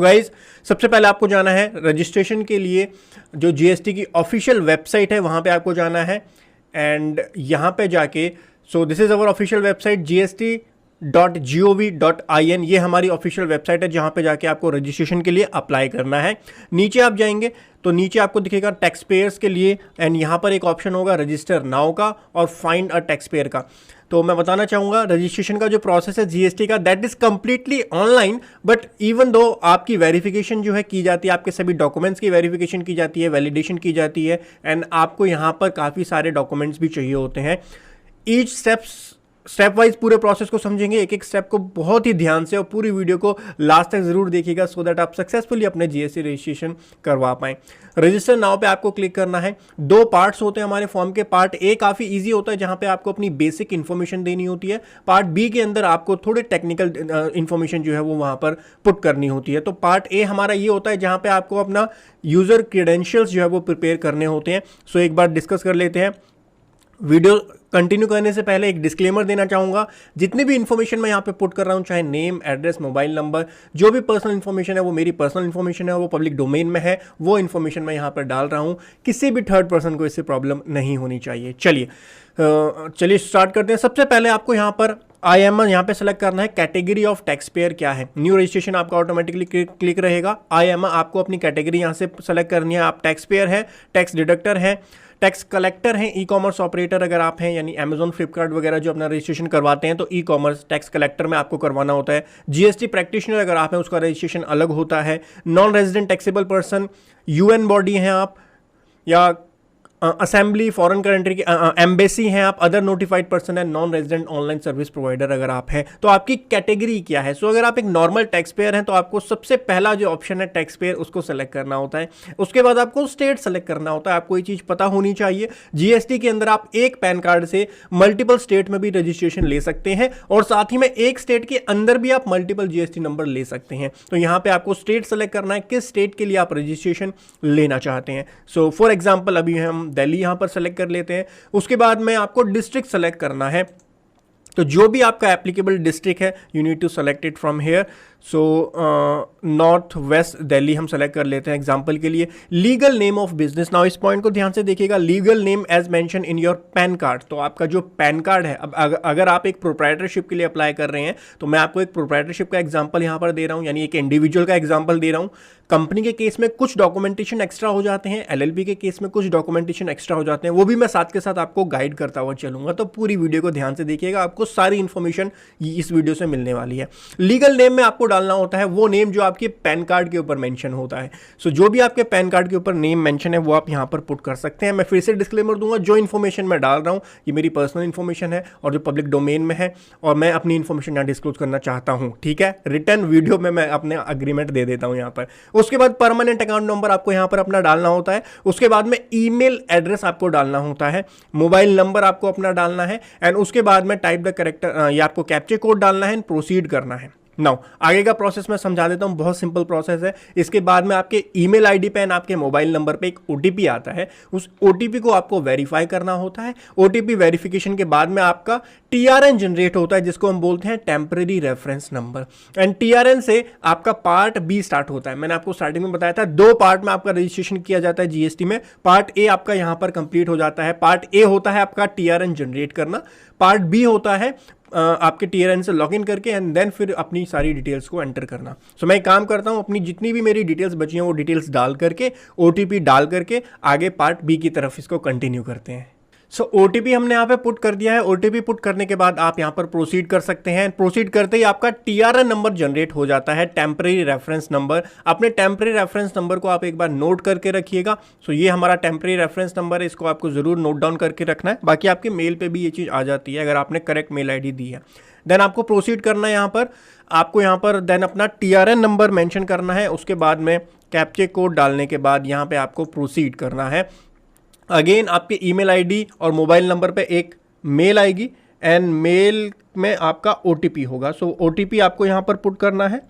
Guys सबसे पहले आपको जाना है रजिस्ट्रेशन के लिए जो जीएसटी की ऑफिशियल वेबसाइट है वहां पे आपको जाना है एंड यहां पे जाके this is our official website gst.gov.in। ये हमारी ऑफिशियल वेबसाइट है जहां पे जाके आपको रजिस्ट्रेशन के लिए अप्लाई करना है। नीचे आप जाएंगे तो नीचे आपको दिखेगा टैक्स पेयर्स के लिए एंड यहाँ पर एक ऑप्शन होगा रजिस्टर नाउ का और फाइंड अ टैक्स पेयर का। तो मैं बताना चाहूँगा रजिस्ट्रेशन का जो प्रोसेस है जीएसटी का that is completely online, but even though आपकी वेरिफिकेशन जो है की जाती है, आपके सभी डॉक्यूमेंट्स की वेरिफिकेशन की जाती है, वैलिडेशन की जाती है एंड आपको यहाँ पर काफ़ी सारे डॉक्यूमेंट्स भी चाहिए होते हैं। ईच स्टेप वाइज पूरे प्रोसेस को समझेंगे, एक एक स्टेप को बहुत ही ध्यान से और पूरी वीडियो को लास्ट तक जरूर देखिएगा सो दैट आप सक्सेसफुली अपने जीएसटी रजिस्ट्रेशन करवा पाएं। रजिस्टर नाउ पे आपको क्लिक करना है। दो पार्ट्स होते हैं हमारे फॉर्म के। पार्ट ए काफ़ी इजी होता है जहां पे आपको अपनी बेसिक इन्फॉर्मेशन देनी होती है। पार्ट बी के अंदर आपको थोड़े टेक्निकल इन्फॉर्मेशन जो है वो वहां पर पुट करनी होती है। तो पार्ट ए हमारा ये होता है जहां पे आपको अपना यूजर क्रेडेंशियल्स जो है वो प्रिपेयर करने होते हैं। सो एक बार डिस्कस कर लेते हैं। वीडियो कंटिन्यू करने से पहले एक डिस्क्लेमर देना चाहूँगा, जितनी भी इन्फॉर्मेशन मैं यहाँ पे पुट कर रहा हूँ, चाहे नेम, एड्रेस, मोबाइल नंबर, जो भी पर्सनल इन्फॉर्मेशन है वो मेरी पर्सनल इन्फॉर्मेशन है, वो पब्लिक डोमेन में है, वो इन्फॉर्मेशन मैं यहाँ पर डाल रहा हूँ। किसी भी थर्ड पर्सन को इससे प्रॉब्लम नहीं होनी चाहिए। चलिए स्टार्ट करते हैं। सबसे पहले आपको यहाँ पर IMR यहाँ पे सेलेक्ट करना है। कैटेगरी ऑफ टैक्स पेयर क्या है, न्यू रजिस्ट्रेशन आपका ऑटोमेटिकली क्लिक रहेगा। IMR आपको अपनी कैटेगरी यहाँ से सेलेक्ट करनी है। आप टैक्स पेयर है, टैक्स डिडक्टर है, टैक्स कलेक्टर हैं, ई कॉमर्स ऑपरेटर अगर आप हैं यानी अमेजॉन, फ्लिपकार्ट वगैरह जो अपना रजिस्ट्रेशन करवाते हैं तो ई कॉमर्स टैक्स कलेक्टर में आपको करवाना होता है। जीएसटी प्रैक्टिशनर अगर आप हैं उसका रजिस्ट्रेशन अलग होता है। Non resident taxable person, UN body हैं आप, या असेंबली, फॉरेन कंट्री की एम्बेसी हैं आप, अदर नोटिफाइड पर्सन है, non resident online service provider अगर आप हैं तो आपकी कैटेगरी क्या है। सो अगर आप एक नॉर्मल टैक्स पेयर हैं तो आपको सबसे पहला जो ऑप्शन है टैक्स पेयर उसको सेलेक्ट करना होता है। उसके बाद आपको स्टेट सेलेक्ट करना होता है। आपको ये चीज़ पता होनी चाहिए, जीएसटी के अंदर आप एक पैन कार्ड से मल्टीपल स्टेट में भी रजिस्ट्रेशन ले सकते हैं और साथ ही में एक स्टेट के अंदर भी आप मल्टीपल जीएसटी नंबर ले सकते हैं। तो यहाँ पे आपको स्टेट सेलेक्ट करना है, किस स्टेट के लिए आप रजिस्ट्रेशन लेना चाहते हैं। सो फॉर एग्जाम्पल अभी हम दिल्ली यहां पर सेलेक्ट कर लेते हैं। उसके बाद में आपको डिस्ट्रिक्ट सेलेक्ट करना है। तो जो भी आपका एप्लीकेबल डिस्ट्रिक्ट है you need to select it from here. So north west Delhi हम सेलेक्ट कर लेते हैं एग्जांपल के लिए। Legal name of business, now इस पॉइंट को ध्यान से देखिएगा। Legal name as mentioned in your PAN card. तो आपका जो पैन कार्ड है, अब अगर आप एक प्रोप्राइटरशिप के लिए अप्लाई कर रहे हैं तो मैं आपको एक प्रोप्राइटरशिप का एग्जांपल यहां पर दे रहा हूं, यानी एक इंडिविजुअल का एग्जांपल दे रहा हूं। कंपनी के केस में कुछ डॉक्यूमेंटेशन एक्स्ट्रा हो जाते हैं, एलएलपी के केस में कुछ डॉक्यूमेंटेशन एक्स्ट्रा हो जाते हैं, वो भी मैं साथ के साथ आपको गाइड करता हुआ चलूंगा। तो पूरी वीडियो को ध्यान से देखिएगा, आपको सारी इंफॉर्मेशन इस वीडियो से मिलने वाली है। लीगल नेम में आपको डालना होता है वो नेम जो आपके पैन कार्ड के ऊपर मेंशन होता है। सो जो भी आपके पैन कार्ड के ऊपर नेम मेंशन है वो आप यहां पर पुट कर सकते हैं। मैं फिर से डिस्क्लेमर दूंगा, जो इन्फॉर्मेशन मैं डाल रहा हूं ये मेरी पर्सनल इन्फॉर्मेशन है और जो पब्लिक डोमेन में है और मैं अपनी इन्फॉर्मेशन यहाँ डिस्क्लोज करना चाहता हूं, ठीक है। रिटर्न वीडियो में मैं अपने अग्रीमेंट दे देता हूं यहाँ पर। उसके बाद परमानेंट अकाउंट नंबर आपको यहां पर अपना डालना होता है। उसके बाद में ईमेल एड्रेस आपको डालना होता है, मोबाइल नंबर आपको अपना डालना है एंड उसके बाद में टाइप द करेक्टर या आपको कैप्चा कोड डालना है एंड प्रोसीड करना है। नाउ आगे का प्रोसेस मैं समझा देता हूं, बहुत सिंपल प्रोसेस है। इसके बाद में आपके ईमेल आईडी पे एंड आपके मोबाइल नंबर पे एक ओटीपी आता है, उस ओटीपी को आपको वेरीफाई करना होता है। ओटीपी वेरिफिकेशन के बाद में आपका टीआरएन जनरेट होता है जिसको हम बोलते हैं temporary reference number and TRN से आपका पार्ट बी स्टार्ट होता है। मैंने आपको स्टार्टिंग में बताया था दो पार्ट में आपका रजिस्ट्रेशन किया जाता है जीएसटी में। पार्ट ए आपका यहां पर कंप्लीट हो जाता है। पार्ट ए होता है आपका टीआरएन जनरेट करना, पार्ट बी होता है आपके टीआरएन से लॉगिन करके एंड देन फिर अपनी सारी डिटेल्स को एंटर करना। सो मैं एक काम करता हूं, अपनी जितनी भी मेरी डिटेल्स बची हैं वो डिटेल्स डाल करके ओटीपी डाल करके आगे पार्ट बी की तरफ इसको कंटिन्यू करते हैं। सो ओटीपी हमने यहाँ पे पुट कर दिया है। ओटीपी पुट करने के बाद आप यहाँ पर प्रोसीड कर सकते हैं। प्रोसीड करते ही आपका टीआरएन नंबर जनरेट हो जाता है, टेम्परेरी रेफरेंस नंबर। अपने टेम्परेरी रेफरेंस नंबर को आप एक बार नोट करके रखिएगा। सो ये हमारा टेम्परेरी रेफरेंस नंबर है, इसको आपको जरूर नोट डाउन करके रखना है। बाकी आपके मेल पे भी ये चीज़ आ जाती है अगर आपने करेक्ट मेल आईडी दी है। देन आपको प्रोसीड करना है। यहाँ पर आपको यहाँ पर देन अपना टीआरएन नंबर मेंशन करना है। उसके बाद में कैप्चा कोड डालने के बाद यहाँ पे आपको प्रोसीड करना है। अगेन आपके ईमेल आईडी और मोबाइल नंबर पे एक मेल आएगी एंड मेल में आपका ओटीपी होगा। सो ओटीपी आपको यहाँ पर पुट करना है।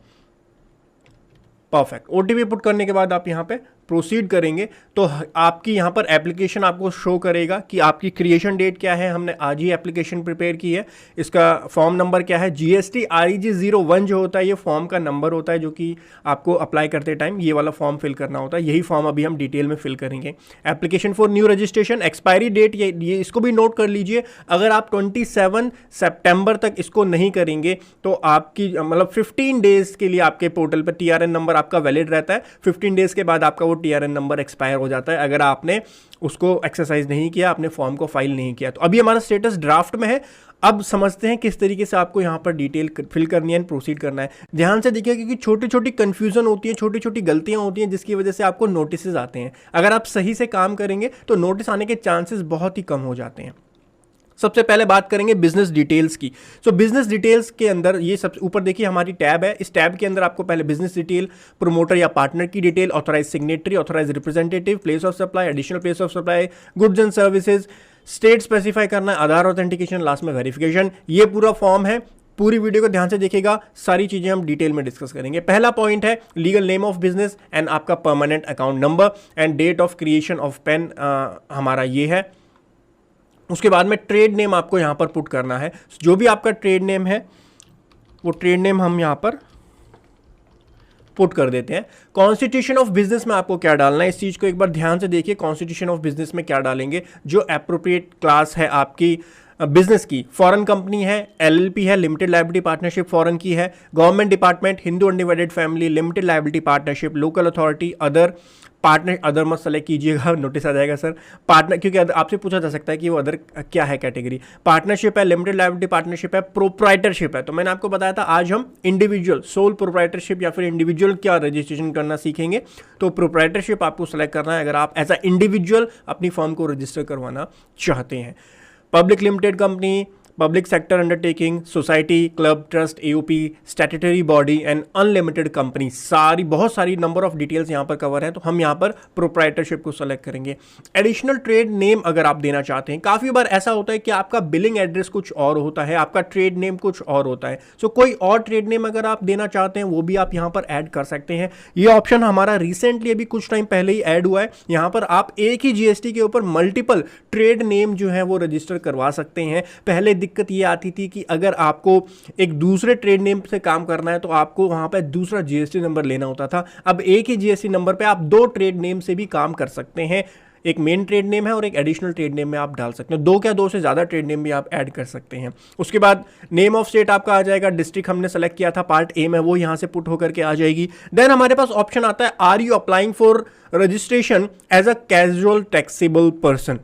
परफेक्ट। ओटीपी पुट करने के बाद आप यहाँ पे प्रोसीड करेंगे तो आपकी यहाँ पर एप्लीकेशन आपको शो करेगा कि आपकी क्रिएशन डेट क्या है, हमने आज ही एप्लीकेशन प्रिपेयर की है, इसका फॉर्म नंबर क्या है, GST REG 01 जो होता है ये फॉर्म का नंबर होता है जो कि आपको अप्लाई करते टाइम ये वाला फॉर्म फिल करना होता है। यही फॉर्म अभी हम डिटेल में फिल करेंगे। Application for new registration, expiry date ये इसको भी नोट कर लीजिए। अगर आप 27 सितंबर तक इसको नहीं करेंगे तो आपकी मतलब 15 डेज के लिए आपके पोर्टल पर TRN नंबर आपका वैलिड रहता है। 15 डेज के बाद आपका वो TRN नंबर एक्सपायर हो जाता है अगर आपने उसको एक्सरसाइज नहीं किया, आपने फॉर्म को फाइल नहीं किया। तो अभी हमारा स्टेटस ड्राफ्ट में है। अब समझते हैं किस तरीके से आपको यहाँ पर डिटेल फिल करनी है एंड प्रोसीड करना है। ध्यान से देखिए क्योंकि छोटी छोटी कंफ्यूजन होती है, छोटी छोटी गलतियाँ होती हैं जिसकी वजह से आपको नोटिस आते हैं। अगर आप सही से काम करेंगे तो नोटिस आने के चांसेस बहुत ही कम हो जाते हैं। सबसे पहले बात करेंगे बिजनेस डिटेल्स की। सो बिजनेस डिटेल्स के अंदर ये सब ऊपर देखिए हमारी टैब है। इस टैब के अंदर आपको पहले बिजनेस डिटेल, प्रोमोटर या पार्टनर की detail, authorised signatory, authorised representative, place of supply, additional place of supply, goods and services, state specify करना है, आधार ऑथेंटिकेशन, लास्ट में वेरिफिकेशन। ये पूरा फॉर्म है। पूरी वीडियो को ध्यान से देखिएगा, सारी चीजें हम डिटेल में डिस्कस करेंगे। पहला पॉइंट है legal name of business and आपका permanent account number and date of creation of PAN हमारा ये है। उसके बाद में ट्रेड नेम आपको यहाँ पर पुट करना है। जो भी आपका ट्रेड नेम है वो ट्रेड नेम हम यहाँ पर पुट कर देते हैं। कॉन्स्टिट्यूशन ऑफ बिजनेस में आपको क्या डालना है, इस चीज़ को एक बार ध्यान से देखिए। कॉन्स्टिट्यूशन ऑफ बिजनेस में क्या डालेंगे, जो एप्रोप्रिएट क्लास है आपकी बिजनेस की, फॉरेन कंपनी है, LLP है, लिमिटेड लायबिलिटी पार्टनरशिप फॉरेन की है, government department, Hindu undivided family, limited liability partnership, local authority, other partner, other मत सेलेक्ट कीजिएगा, नोटिस आ जाएगा सर। पार्टनर, क्योंकि आपसे पूछा जा सकता है कि वो अदर क्या है कैटेगरी। पार्टनरशिप है, लिमिटेड लायबिलिटी पार्टनरशिप है, प्रोप्राइटरशिप है। तो मैंने आपको बताया था आज हम इंडिविजुअल सोल प्रोप्राइटरशिप या फिर इंडिविजुअल क्या रजिस्ट्रेशन करना सीखेंगे। तो प्रोप्राइटरशिप आपको सेलेक्ट करना है अगर आप एज अ इंडिविजुअल अपनी फर्म को रजिस्टर करवाना चाहते हैं। Public limited company, public sector undertaking, society, club, trust, AOP, statutory body and unlimited company, सारी बहुत सारी नंबर ऑफ डिटेल्स यहाँ पर कवर है। तो हम यहाँ पर प्रोप्राइटरशिप को सेलेक्ट करेंगे। एडिशनल ट्रेड नेम अगर आप देना चाहते हैं, काफ़ी बार ऐसा होता है कि आपका बिलिंग एड्रेस कुछ और होता है, आपका ट्रेड नेम कुछ और होता है। सो कोई और ट्रेड नेम अगर आप देना चाहते हैं वो भी आप यहाँ पर ऐड कर सकते हैं। ये ऑप्शन हमारा रिसेंटली अभी कुछ टाइम पहले ही ऐड हुआ है। यहाँ पर आप एक ही GST के ऊपर मल्टीपल ट्रेड नेम जो है वो रजिस्टर करवा सकते हैं। पहले दिक्कत ये आती थी कि अगर आपको एक दूसरे ट्रेड नेम से काम करना है तो आपको वहां पे दूसरा GST नंबर लेना होता था। अब एक ही GST नंबर पे आप 2 ट्रेड नेम से भी काम कर सकते हैं। एक मेन ट्रेड नेम है और एक एडिशनल ट्रेड नेम में आप डाल सकते हैं। 2 से ज़्यादा ट्रेड नेम भी आप ऐड कर सकते हैं। उसके बाद नेम ऑफ स्टेट आपका आ जाएगा। डिस्ट्रिक्ट हमने सेलेक्ट किया था, पार्ट A में, वो यहाँ से पुट होकर के आ जाएगी। देन हमारे पास ऑप्शन आता है, are you applying for registration as a casual taxable person.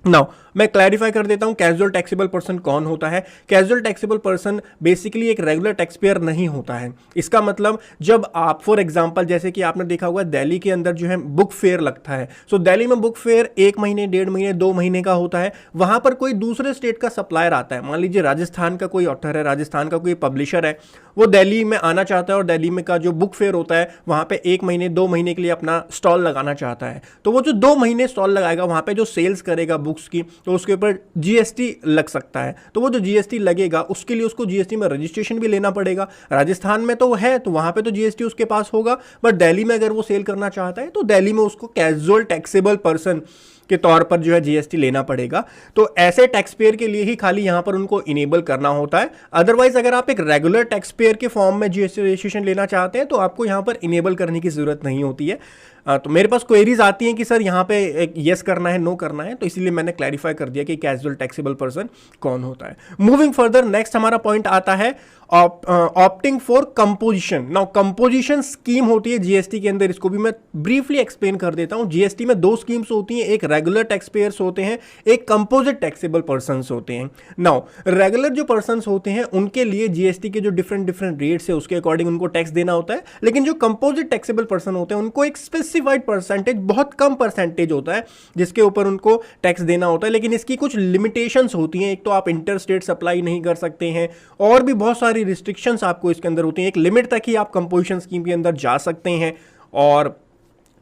Now मैं क्लैरिफाई कर देता हूं कैजुअल टैक्सेबल पर्सन कौन होता है। कैजुअल टैक्सेबल पर्सन बेसिकली एक रेगुलर टैक्स पेयर नहीं होता है। इसका मतलब जब आप फॉर एग्जांपल जैसे कि आपने देखा होगा दिल्ली के अंदर जो है बुक फेयर लगता है। सो दिल्ली में बुक फेयर 1 महीने, 1.5 महीने, 2 महीने का होता है। वहां पर कोई दूसरे स्टेट का सप्लायर आता है, मान लीजिए राजस्थान का कोई ऑथर है, राजस्थान का कोई पब्लिशर है, वो दिल्ली में आना चाहता है और दिल्ली में का जो बुक फेयर होता है वहां पे 1 महीने, 2 महीने के लिए अपना स्टॉल लगाना चाहता है। तो वो जो 2 महीने स्टॉल लगाएगा वहां पे जो सेल्स करेगा बुक्स की, तो उसके ऊपर GST लग सकता है। तो वो जो GST लगेगा उसके लिए उसको GST में रजिस्ट्रेशन भी लेना पड़ेगा। राजस्थान में तो है तो वहां पे तो GST उसके पास होगा, बट दिल्ली में अगर वो सेल करना चाहता है तो दिल्ली में उसको कैजुअल टैक्सेबल पर्सन के तौर पर जो है GST लेना पड़ेगा। तो ऐसे टैक्स पेयर के लिए ही खाली यहां पर उनको इनेबल करना होता है। अदरवाइज अगर आप एक रेगुलर टैक्स पेयर के फॉर्म में GST रजिस्ट्रेशन लेना चाहते हैं तो आपको यहां पर इनेबल करने की जरूरत नहीं होती है। तो मेरे पास क्वेरीज आती हैं कि सर यहाँ पे एक येस करना है, नो करना है, तो इसीलिए मैंने क्लैरिफाई कर दिया कि कैजुअल टैक्सेबल पर्सन कौन होता है। मूविंग फर्दर, नेक्स्ट हमारा पॉइंट आता है opting for composition. Now composition scheme होती है GST के अंदर, इसको भी मैं ब्रीफली एक्सप्लेन कर देता हूं। GST में 2 स्कीम्स होती हैं, एक रेगुलर टैक्स पेयर्स होते हैं, एक कंपोजिट टैक्सेबल पर्संस होते हैं। नाउ रेगुलर जो पर्संस होते हैं उनके लिए GST के जो डिफरेंट रेट्स है उसके अकॉर्डिंग उनको टैक्स देना होता है। लेकिन जो कंपोजिट टैक्सेबल पर्सन होते हैं उनको एक स्पेसिफाइड परसेंटेज, बहुत कम परसेंटेज होता है जिसके ऊपर उनको टैक्स देना होता है। लेकिन इसकी कुछ लिमिटेशंस होती हैं। एक तो आप इंटर स्टेट सप्लाई नहीं कर सकते हैं और भी बहुत सारी रिस्ट्रिक्शंस आपको इसके अंदर होती हैं। एक लिमिट तक ही आप कंपोजिशन स्कीम के अंदर जा सकते हैं और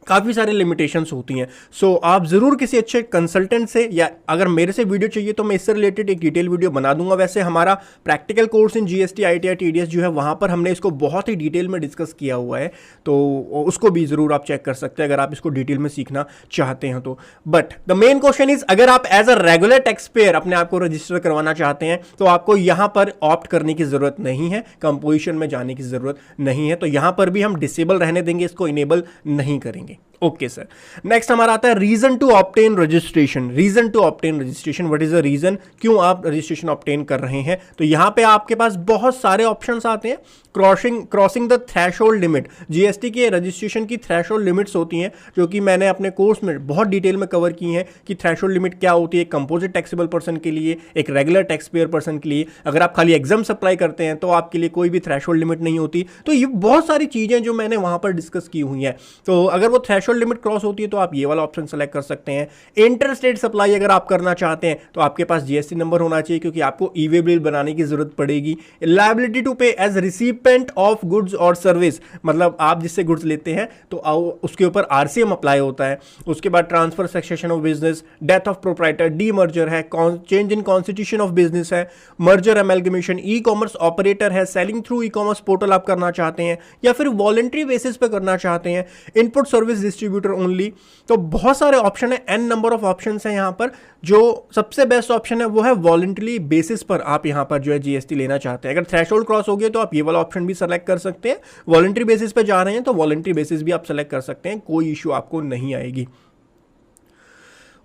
काफ़ी सारे लिमिटेशंस होती हैं। सो आप ज़रूर किसी अच्छे कंसल्टेंट से, या अगर मेरे से वीडियो चाहिए तो मैं इससे रिलेटेड एक डिटेल वीडियो बना दूंगा। वैसे हमारा practical course in GST ITR TDS जो है वहाँ पर हमने इसको बहुत ही डिटेल में डिस्कस किया हुआ है, तो उसको भी ज़रूर आप चेक कर सकते हैं अगर आप इसको डिटेल में सीखना चाहते हैं तो। But the main question is, अगर आप as a regular taxpayer अपने आप को रजिस्टर करवाना चाहते हैं तो आपको यहाँ पर ऑप्ट करने की ज़रूरत नहीं है, कंपोजिशन में जाने की ज़रूरत नहीं है। तो यहाँ पर भी हम डिसेबल रहने देंगे, इसको इनेबल नहीं करेंगे। ओके सर, नेक्स्ट हमारा आता है reason to obtain registration. Reason to obtain registration, what is the reason, क्यों आप रजिस्ट्रेशन ऑब्टेन कर रहे हैं? तो यहां पे आपके पास बहुत सारे ऑप्शंस आते हैं। Crossing the threshold limit, GST के रजिस्ट्रेशन की थ्रेशोल्ड लिमिट्स होती हैं जो कि मैंने अपने कोर्स में बहुत डिटेल में कवर की हैं कि थ्रेशोल्ड लिमिट क्या होती है कंपोजिट टैक्सेबल पर्सन के लिए, एक रेगुलर टैक्स पेयर पर्सन के लिए। अगर आप खाली एग्जाम अप्लाई करते हैं तो आपके लिए कोई भी थ्रेशोल्ड लिमिट नहीं होती। तो ये बहुत सारी चीज़ें जो मैंने वहां पर डिस्कस की हुई हैं। तो अगर वो थ्रेशोल्ड लिमिट क्रॉस होती है तो आप ये वाला ऑप्शन सेलेक्ट कर सकते हैं। इंटर स्टेट सप्लाई अगर आप करना चाहते हैं तो आपके पास जीएसटी नंबर होना चाहिए, क्योंकि आपको ई वे बिल बनाने की जरूरत पड़ेगी। लायबिलिटी टू पे एज रिसिपेंट ऑफ गुड्स और सर्विस, मतलब आप जिससे गुड्स लेते हैं तो उसके ऊपर आरसीएम अप्लाई होता है। उसके बाद transfer succession of business, death of proprietor, demerger है, change in constitution of business है, merger amalgamation, e commerce operator है, selling through e commerce portal आप करना चाहते हैं या फिर वॉलंटरी बेसिस पे करना चाहते हैं, इनपुट सर्विस डिस्ट्रीब्यूटर ओनली। तो बहुत सारे ऑप्शन है, एन नंबर ऑफ ऑप्शन है यहाँ पर। जो सबसे बेस्ट ऑप्शन है वो है वॉलंटरी बेसिस पर आप यहाँ पर जो है जीएसटी लेना चाहते हैं। अगर थ्रेशोल्ड क्रॉस हो गया तो आप ये वाला ऑप्शन भी सेलेक्ट कर सकते हैं। वॉलंटरी बेसिस पर जा रहे हैं तो वॉलंटरी बेसिस भी आप सेलेक्ट कर सकते हैं, कोई इश्यू आपको नहीं आएगी।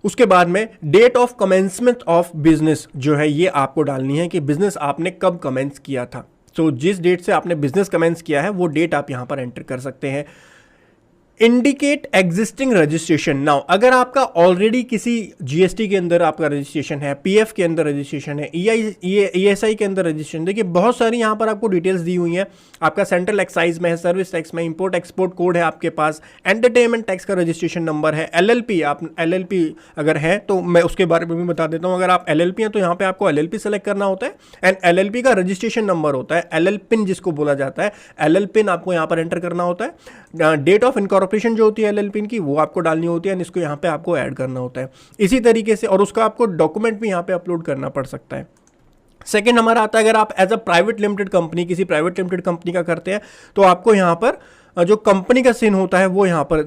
उसके बाद में date of commencement of business जो है ये आपको डालनी है कि बिजनेस आपने कब कमेंस किया था। तो जिस डेट से आपने बिजनेस कमेंस किया है वो डेट आप यहां पर एंटर कर सकते हैं। Indicate existing registration. नाउ अगर आपका ऑलरेडी किसी जीएसटी के अंदर आपका रजिस्ट्रेशन है, पीएफ के अंदर रजिस्ट्रेशन है, ईएसआई के अंदर रजिस्ट्रेशन, देखिए बहुत सारी यहाँ पर आपको डिटेल्स दी हुई हैं। आपका सेंट्रल एक्साइज में है, सर्विस टैक्स में, इंपोर्ट एक्सपोर्ट कोड है आपके पास, एंटरटेनमेंट टैक्स का रजिस्ट्रेशन नंबर है, एलएलपी, आप एलएलपी अगर है तो मैं उसके बारे में भी बता देता हूँ। अगर आप एलएलपी हैं तो यहाँ पे आपको एलएलपी सेलेक्ट करना होता है एंड एलएलपी का रजिस्ट्रेशन नंबर होता है, एलएल पिन जिसको बोला जाता है, एलएल पिन आपको यहाँ पर एंटर करना होता है। डेट ऑफ इनकॉर्पोरेशन जो होती है एलएल पिन की वो आपको डालनी होती है, इसको यहाँ पे आपको ऐड करना होता है इसी तरीके से, और उसका आपको डॉक्यूमेंट भी यहाँ पे अपलोड करना पड़ सकता है। सेकंड हमारा आता है, अगर आप as a private limited company किसी प्राइवेट लिमिटेड कंपनी का करते हैं तो आपको यहाँ पर जो कंपनी का सिन होता है वो यहाँ पर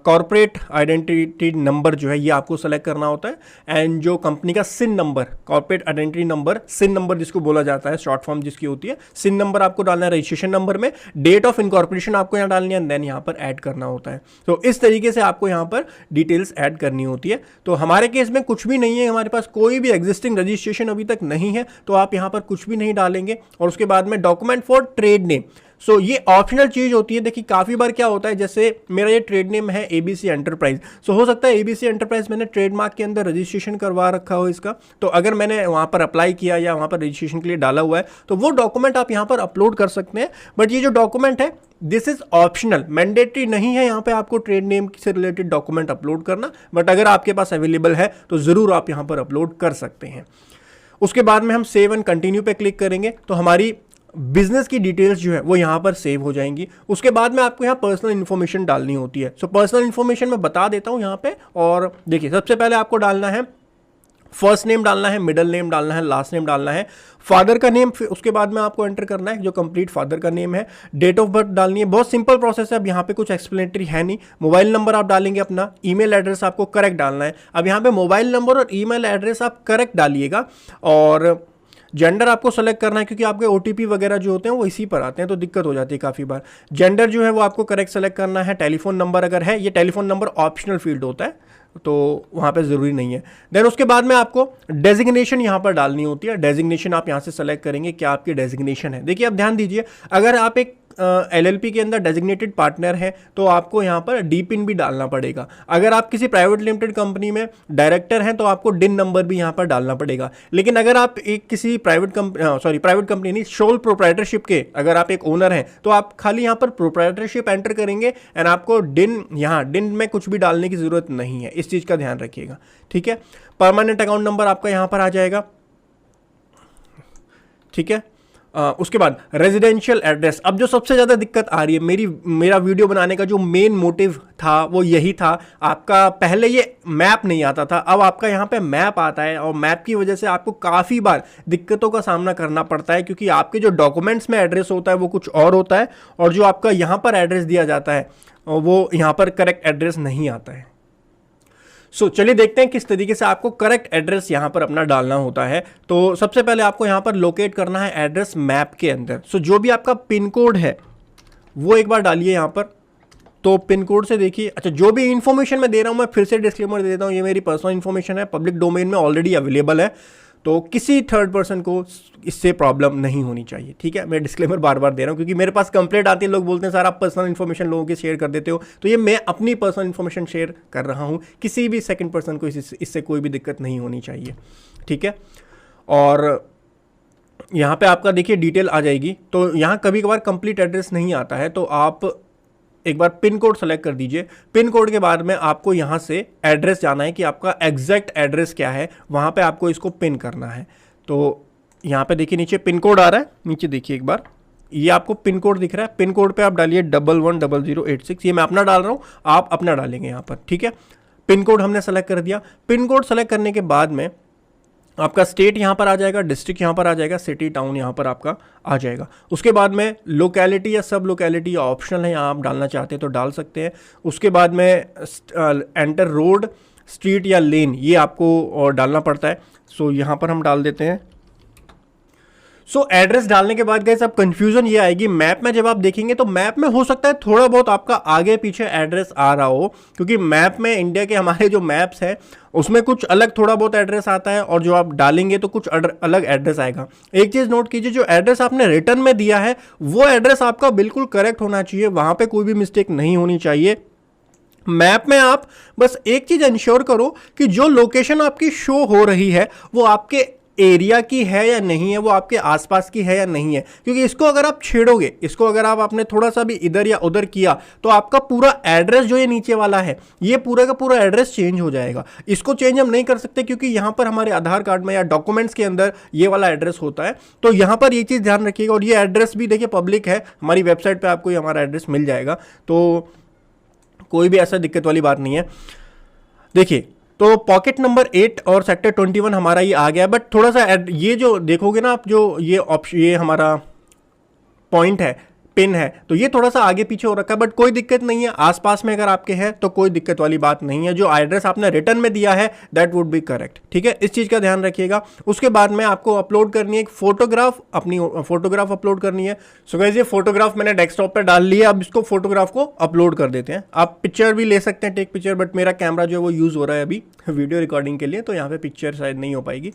कॉर्पोरेट आइडेंटिटी नंबर जो है ये आपको सेलेक्ट करना होता है। एंड जो कंपनी का सिन नंबर, कॉर्पोरेट आइडेंटिटी नंबर, सिन नंबर जिसको बोला जाता है, शॉर्ट फॉर्म जिसकी होती है, सिन नंबर आपको डालना है रजिस्ट्रेशन नंबर में। डेट ऑफ इनकॉर्पोरेशन आपको यहाँ डालनी है, देन यहाँ पर ऐड करना होता है। तो इस तरीके से आपको यहाँ पर डिटेल्स ऐड करनी होती है। तो हमारे केस में कुछ भी नहीं है, हमारे पास कोई भी एग्जिस्टिंग रजिस्ट्रेशन अभी तक नहीं है, तो आप यहाँ पर कुछ भी नहीं डालेंगे। और उसके बाद में डॉक्यूमेंट फॉर ट्रेड नेम, सो ये ऑप्शनल चीज होती है। देखिए काफी बार क्या होता है, जैसे मेरा ये ट्रेड नेम है एबीसी एंटरप्राइज, सो हो सकता है एबीसी एंटरप्राइज मैंने ट्रेडमार्क के अंदर रजिस्ट्रेशन करवा रखा हो इसका, तो अगर मैंने वहां पर अप्लाई किया या वहां पर रजिस्ट्रेशन के लिए डाला हुआ है तो वो डॉक्यूमेंट आप यहां पर अपलोड कर सकते हैं। बट ये जो डॉक्यूमेंट है दिस इज ऑप्शनल, मैंडेटरी नहीं है यहाँ पे आपको ट्रेड नेम से रिलेटेड डॉक्यूमेंट अपलोड करना, बट अगर आपके पास अवेलेबल है तो जरूर आप यहाँ पर अपलोड कर सकते हैं। उसके बाद में हम सेव एंड कंटिन्यू पे क्लिक करेंगे तो हमारी बिजनेस की डिटेल्स जो है वो यहाँ पर सेव हो जाएंगी। उसके बाद में आपको यहाँ पर्सनल इन्फॉर्मेशन डालनी होती है। सो पर्सनल इन्फॉर्मेशन मैं बता देता हूँ यहाँ पे। और देखिए सबसे पहले आपको डालना है फर्स्ट नेम डालना है, मिडिल नेम डालना है, लास्ट नेम डालना है, फादर का नेम, फिर उसके बाद में आपको एंटर करना है जो कंप्लीट फादर का नेम है, डेट ऑफ बर्थ डालनी है। बहुत सिंपल प्रोसेस है, अब यहाँ पे कुछ एक्सप्लेनेटरी है नहीं। मोबाइल नंबर आप डालेंगे अपना, ईमेल एड्रेस आपको करेक्ट डालना है। अब यहाँ पे मोबाइल नंबर और ईमेल एड्रेस आप करेक्ट डालिएगा, और जेंडर आपको सेलेक्ट करना है क्योंकि आपके ओटीपी वगैरह जो होते हैं वो इसी पर आते हैं तो दिक्कत हो जाती है काफ़ी बार। जेंडर जो है वो आपको करेक्ट सेलेक्ट करना है। टेलीफोन नंबर अगर है, ये टेलीफोन नंबर ऑप्शनल फील्ड होता है तो वहाँ पे ज़रूरी नहीं है। देन उसके बाद में आपको डेजिग्नेशन यहाँ पर डालनी होती है। डेजिग्नेशन आप यहाँ से सेलेक्ट करेंगे क्या आपकी डेजिग्नेशन है। देखिए अब ध्यान दीजिए, अगर आप एक एलएलपी के अंदर डेजिग्नेटेड पार्टनर है तो आपको यहाँ पर डी पिन भी डालना पड़ेगा। अगर आप किसी प्राइवेट लिमिटेड कंपनी में डायरेक्टर हैं तो आपको डिन नंबर भी यहाँ पर डालना पड़ेगा। लेकिन अगर आप एक किसी प्राइवेट कंपनी नहीं, सोल प्रोप्राइटरशिप के अगर आप एक ओनर हैं तो आप खाली यहाँ पर प्रोप्राइटरशिप एंटर करेंगे एंड आपको डिन में कुछ भी डालने की जरूरत नहीं है, इस चीज़ का ध्यान रखिएगा, ठीक है। परमानेंट अकाउंट नंबर आपका यहाँ पर आ जाएगा, ठीक है। उसके बाद रेजिडेंशियल एड्रेस। अब जो सबसे ज़्यादा दिक्कत आ रही है, मेरा वीडियो बनाने का जो मेन मोटिव था वो यही था। आपका पहले ये मैप नहीं आता था, अब आपका यहाँ पे मैप आता है और मैप की वजह से आपको काफ़ी बार दिक्कतों का सामना करना पड़ता है, क्योंकि आपके जो डॉक्यूमेंट्स में एड्रेस होता है वो कुछ और होता है और जो आपका यहाँ पर एड्रेस दिया जाता है वो यहाँ पर करेक्ट एड्रेस नहीं आता है। चलिए देखते हैं किस तरीके से आपको करेक्ट एड्रेस यहाँ पर अपना डालना होता है। तो सबसे पहले आपको यहाँ पर लोकेट करना है एड्रेस मैप के अंदर। जो भी आपका पिन कोड है वो एक बार डालिए यहाँ पर। तो पिन कोड से देखिए, अच्छा जो भी इन्फॉर्मेशन मैं दे रहा हूँ, मैं फिर से डिस्क्लेमर दे देता हूँ, ये मेरी पर्सनल इन्फॉर्मेशन है, पब्लिक डोमेन में ऑलरेडी अवेलेबल है, तो किसी थर्ड पर्सन को इससे प्रॉब्लम नहीं होनी चाहिए, ठीक है। मैं डिस्क्लेमर बार बार दे रहा हूँ क्योंकि मेरे पास कंप्लेंट आती है, लोग बोलते हैं सर आप पर्सनल इन्फॉर्मेशन लोगों की शेयर कर देते हो, तो ये मैं अपनी पर्सनल इन्फॉर्मेशन शेयर कर रहा हूँ, किसी भी सेकंड पर्सन को इससे कोई भी दिक्कत नहीं होनी चाहिए, ठीक है। और यहाँ पे आपका देखिए डिटेल आ जाएगी। तो यहाँ कभी कभार कंप्लीट एड्रेस नहीं आता है, तो आप एक बार पिन कोड सेलेक्ट कर दीजिए। पिन कोड के बाद में आपको यहाँ से एड्रेस जाना है कि आपका एग्जैक्ट एड्रेस क्या है, वहाँ पे आपको इसको पिन करना है। तो यहाँ पे देखिए नीचे पिन कोड आ रहा है, नीचे देखिए एक बार, ये आपको पिन कोड दिख रहा है, पिन कोड पे आप डालिए 110086। ये मैं अपना डाल रहा हूँ, आप अपना डालेंगे यहाँ पर, ठीक है। पिन कोड हमने सेलेक्ट कर दिया। पिन कोड सेलेक्ट करने के बाद में आपका स्टेट यहाँ पर आ जाएगा, डिस्ट्रिक्ट यहाँ पर आ जाएगा, सिटी टाउन यहाँ पर आपका आ जाएगा। उसके बाद में लोकेलिटी या सब लोकेलिटी ऑप्शनल है, यहाँ आप डालना चाहते हैं तो डाल सकते हैं। उसके बाद में एंटर रोड, स्ट्रीट या लेन, ये आपको डालना पड़ता है। यहाँ पर हम डाल देते हैं। एड्रेस डालने के बाद गाइस अब कंफ्यूजन ये आएगी, मैप में जब आप देखेंगे तो मैप में हो सकता है थोड़ा बहुत आपका आगे पीछे एड्रेस आ रहा हो, क्योंकि मैप में इंडिया के हमारे जो मैप्स हैं उसमें कुछ अलग थोड़ा बहुत एड्रेस आता है और जो आप डालेंगे तो कुछ अलग एड्रेस आएगा। एक चीज़ नोट कीजिए, जो एड्रेस आपने रिटर्न में दिया है वो एड्रेस आपका बिल्कुल करेक्ट होना चाहिए, वहाँ पर कोई भी मिस्टेक नहीं होनी चाहिए। मैप में आप बस एक चीज़ इंश्योर करो कि जो लोकेशन आपकी शो हो रही है वो आपके एरिया की है या नहीं है, वो आपके आसपास की है या नहीं है, क्योंकि इसको अगर आप छेड़ोगे, इसको अगर आपने थोड़ा सा भी इधर या उधर किया तो आपका पूरा एड्रेस जो ये नीचे वाला है ये पूरा का पूरा एड्रेस चेंज हो जाएगा। इसको चेंज हम नहीं कर सकते क्योंकि यहाँ पर हमारे आधार कार्ड में या डॉक्यूमेंट्स के अंदर ये वाला एड्रेस होता है। तो यहाँ पर ये चीज़ ध्यान रखिएगा। और ये एड्रेस भी देखिए पब्लिक है, हमारी वेबसाइट पर आपको हमारा एड्रेस मिल जाएगा, तो कोई भी ऐसा दिक्कत वाली बात नहीं है। देखिए तो पॉकेट नंबर 8 और सेक्टर 21 हमारा ये आ गया, बट थोड़ा सा ये जो देखोगे ना आप, जो ये ऑप्शन, ये हमारा पॉइंट है, पिन है, तो ये थोड़ा सा आगे पीछे हो रखा है, बट कोई दिक्कत नहीं है। आसपास में अगर आपके है तो कोई दिक्कत वाली बात नहीं है। जो एड्रेस आपने रिटर्न में दिया है दैट वुड बी करेक्ट, ठीक है। इस चीज़ का ध्यान रखिएगा। उसके बाद में आपको अपलोड करनी है एक फोटोग्राफ, अपनी फोटोग्राफ अपलोड करनी है। सो गाइस ये फोटोग्राफ मैंने डेस्कटॉप पर डाल लिया, अब इसको फोटोग्राफ को अपलोड कर देते हैं। आप पिक्चर भी ले सकते हैं, टेक पिक्चर, बट मेरा कैमरा जो है वो यूज़ हो रहा है अभी वीडियो रिकॉर्डिंग के लिए, तो यहाँ पर पिक्चर शायद नहीं हो पाएगी,